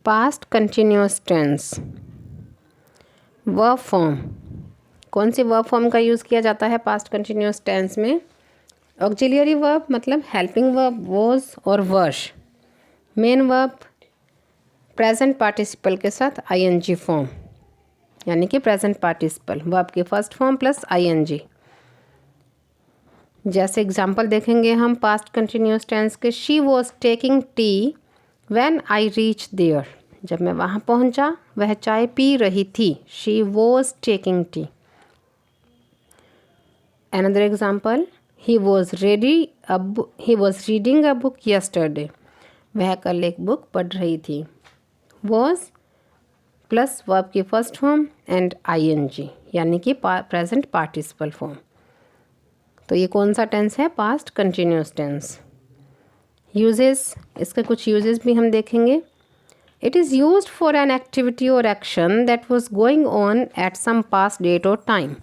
Past continuous tense verb form. कौन सी verb form का use किया जाता है पास्ट कंटिन्यूअस टेंस में? ऑक्सिलियरी वर्ब मतलब हेल्पिंग वर्ब वॉज और वर्श। मेन वर्ब प्रेजेंट पार्टिसिपल के साथ आईएनजी फॉर्म, यानी कि प्रेजेंट पार्टिसिपल वर्ब की फर्स्ट फॉर्म प्लस आईएनजी। जैसे एग्जांपल देखेंगे हम पास्ट कंटिन्यूअस टेंस के, she was taking tea when I reach there. जब मैं वहाँ पहुँचा वह चाय पी रही थी। She was taking tea. Another example, he was reading a book yesterday. वह कल एक बुक पढ़ रही थी। was प्लस वर्ब की फर्स्ट फॉर्म एंड ing, यानी कि प्रेजेंट पार्टिसिपल फॉर्म। तो ये कौन सा टेंस है? Past continuous tense. यूजेस, इसके कुछ यूजेस भी हम देखेंगे। It is used for an activity और action that was going on at some past date और टाइम।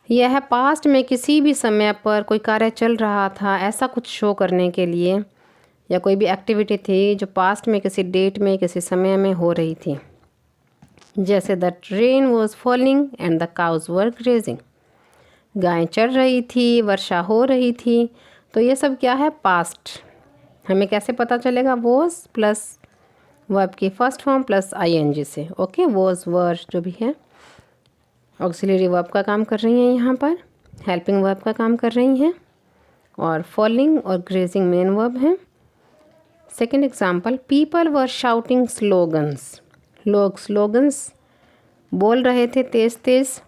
यह पास्ट में किसी भी समय पर कोई कार्य चल रहा था ऐसा कुछ शो करने के लिए, या कोई भी एक्टिविटी थी जो पास्ट में किसी डेट में किसी समय में हो रही थी। जैसे the rain was falling and the cows were grazing. गायें चढ़ रही थी, वर्षा हो रही थी। तो ये सब क्या है? पास्ट। हमें कैसे पता चलेगा? वॉज प्लस वर्ब की फर्स्ट फॉर्म प्लस आईएनजी से। ओके, वॉज वर जो भी है ऑक्सिलरी वर्ब का काम कर रही हैं, यहाँ पर हेल्पिंग वर्ब का काम कर रही हैं, और फॉलिंग और ग्रेजिंग मेन वर्ब हैं। Second example, people were shouting slogans. लोग स्लोगन्स बोल रहे थे तेज़ तेज़,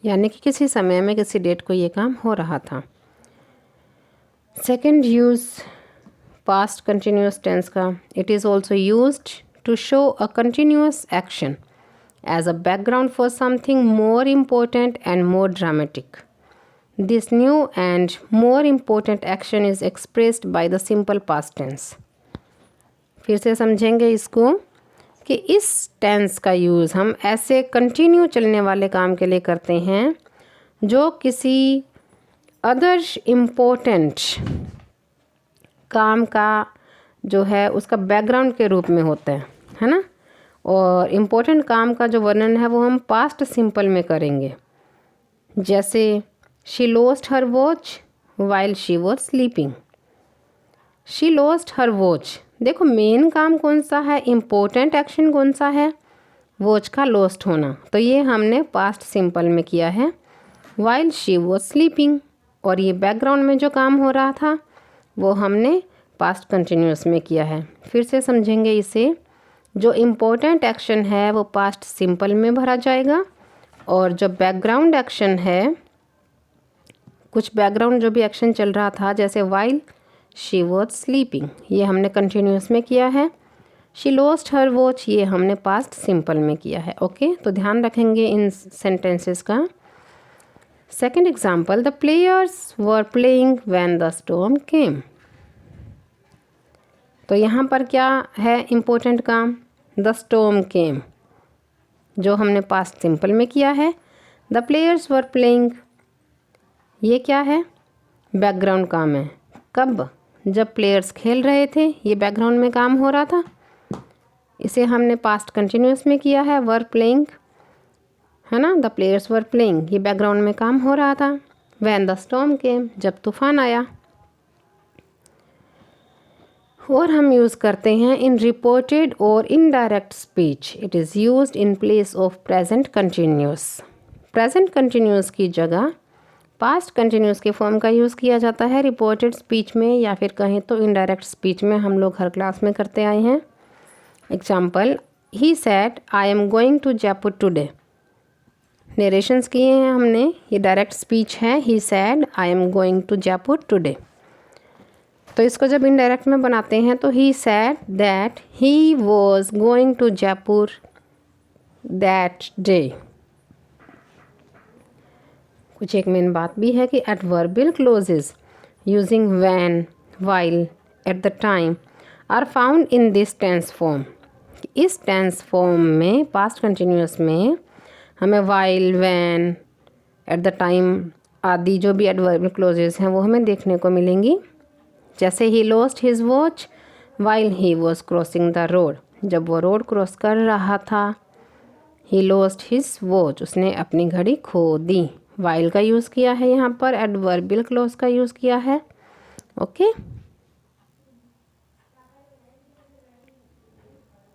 यानी कि किसी समय में किसी डेट को ये काम हो रहा था। Second use past continuous tense का, it is also used to show a continuous action as a background for something more important and more dramatic. This new and more important action is expressed by the simple past tense. फिर से समझेंगे इसको कि इस tense का use हम ऐसे continue चलने वाले काम के लिए करते हैं जो किसी अदर इम्पोर्टेंट काम का जो है उसका बैकग्राउंड के रूप में होता है ना। और इम्पोर्टेंट काम का जो वर्णन है वो हम पास्ट सिंपल में करेंगे। जैसे she lost her watch while she was sleeping. She lost her watch, देखो मेन काम कौन सा है, इम्पोर्टेंट एक्शन कौन सा है? वॉच का लॉस्ट होना। तो ये हमने पास्ट सिंपल में किया है वाइल शी वॉज स्लीपिंग। और ये बैकग्राउंड में जो काम हो रहा था वो हमने पास्ट कंटिन्यूअस में किया है। फिर से समझेंगे इसे। जो इम्पोर्टेंट एक्शन है वो पास्ट सिंपल में भरा जाएगा, और जो बैकग्राउंड एक्शन है, कुछ बैकग्राउंड जो भी एक्शन चल रहा था जैसे वाइल शी वॉज स्लीपिंग, ये हमने कंटिन्यूअस में किया है। शी लॉस्ट हर वॉच, ये हमने पास्ट सिंपल में किया है। ओके, तो ध्यान रखेंगे इन सेंटेंसेस का। Second example, the players were playing when the storm came. तो यहाँ पर क्या है इम्पोर्टेंट काम? द स्टॉर्म केम, जो हमने पास्ट सिंपल में किया है। द प्लेयर्स वर प्लेइंग, ये क्या है? बैकग्राउंड काम है। कब? जब प्लेयर्स खेल रहे थे, ये बैकग्राउंड में काम हो रहा था। इसे हमने पास्ट कंटिन्यूअस में किया है, वर प्लेइंग, है ना। द प्लेयर्स वर प्लेइंग, ये बैकग्राउंड में काम हो रहा था। व्हेन द स्टॉर्म केम, जब तूफान आया। और हम यूज़ करते हैं इन रिपोर्टेड और indirect speech. It is used in place of present continuous. Present continuous की जगह पास्ट कंटिन्यूअस के फॉर्म का यूज़ किया जाता है रिपोर्टेड स्पीच में, या फिर कहें तो इनडायरेक्ट स्पीच में। हम लोग हर क्लास में करते आए हैं। Example, he said I am going to Jaipur today. Narrations किए हैं हमने, ये डायरेक्ट स्पीच है। He said I am going to Jaipur today. तो इसको जब इनडायरेक्ट में बनाते हैं तो he said that he was going to Jaipur that day. कुछ एक मेन बात भी है कि adverbial clauses using when, while, at the time are found in this tense form. इस टेंस फॉर्म में पास्ट कंटिन्यूअस में हमें while, when, eight the time आदि जो भी एडवर्बियल क्लोजेस हैं वो हमें देखने को मिलेंगी। जैसे he lost his watch while he was crossing the road, जब वो रोड क्रॉस कर रहा था। ही लॉस्ट हिज वॉच, उसने अपनी घड़ी खो दी। वाइल का यूज़ किया है यहाँ पर, एडवर्बियल क्लॉज का यूज़ किया है। ओके।